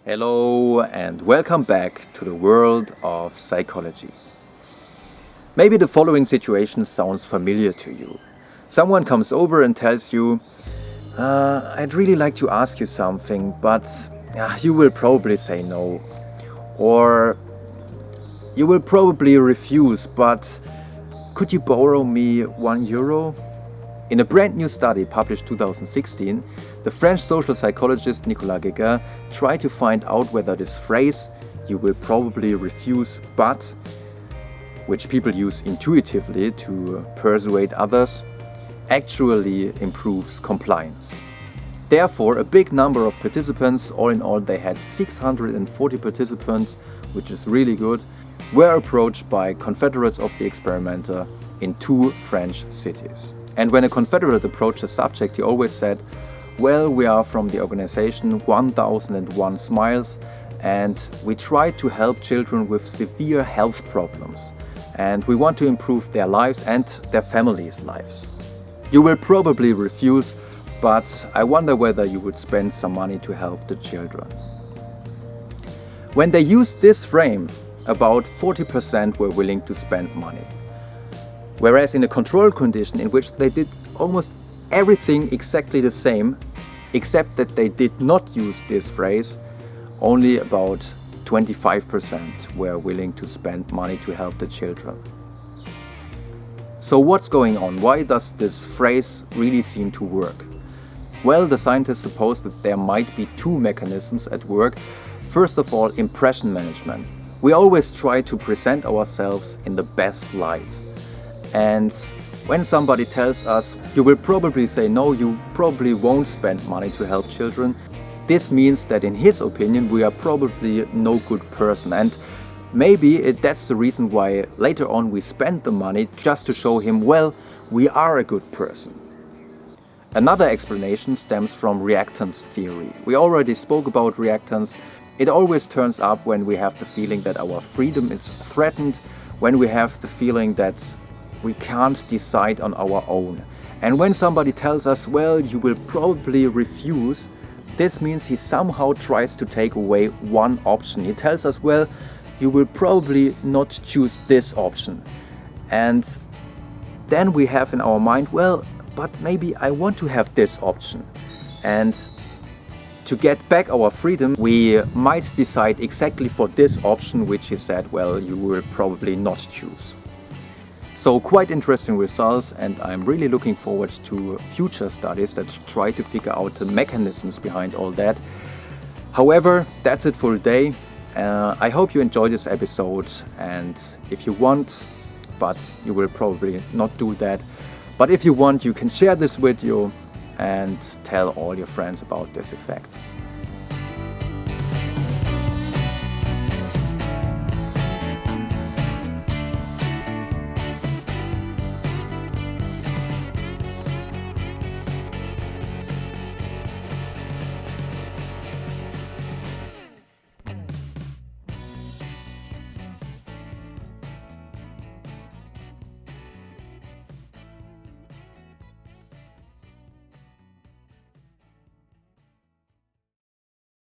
Hello and welcome back to the world of psychology. Maybe the following situation sounds familiar to you. Someone comes over and tells you, I'd really like to ask you something, but you will probably say no. Or you will probably refuse, but could you borrow me €1? In a brand new study published 2016, the French social psychologist Nicolas Guéguen tried to find out whether this phrase, you will probably refuse but, which people use intuitively to persuade others, actually improves compliance. Therefore, a big number of participants, all in all they had 640 participants, which is really good, were approached by confederates of the experimenter in 2 French cities. And when a confederate approached the subject, he always said, well, we are from the organization 1001 Smiles and we try to help children with severe health problems. And we want to improve their lives and their families' lives. You will probably refuse, but I wonder whether you would spend some money to help the children. When they used this frame, about 40% were willing to spend money. Whereas in a control condition in which they did almost everything exactly the same, except that they did not use this phrase, only about 25% were willing to spend money to help the children. So what's going on? Why does this phrase really seem to work? Well, the scientists suppose that there might be 2 mechanisms at work. First of all, impression management. We always try to present ourselves in the best light. And when somebody tells us, you will probably say no, you probably won't spend money to help children, this means that in his opinion we are probably no good person. And maybe that's the reason why later on we spend the money just to show him, well, we are a good person. Another explanation stems from reactance theory. We already spoke about reactance. It always turns up when we have the feeling that our freedom is threatened, when we have the feeling that we can't decide on our own. And when somebody tells us, well, you will probably refuse, this means he somehow tries to take away one option. He tells us, well, you will probably not choose this option. And then we have in our mind, well, but maybe I want to have this option. And to get back our freedom, we might decide exactly for this option, which he said, well, you will probably not choose. So quite interesting results, and I'm really looking forward to future studies that try to figure out the mechanisms behind all that. However, that's it for today. I hope you enjoyed this episode, and if you want, but you will probably not do that, but if you want, you can share this video and tell all your friends about this effect.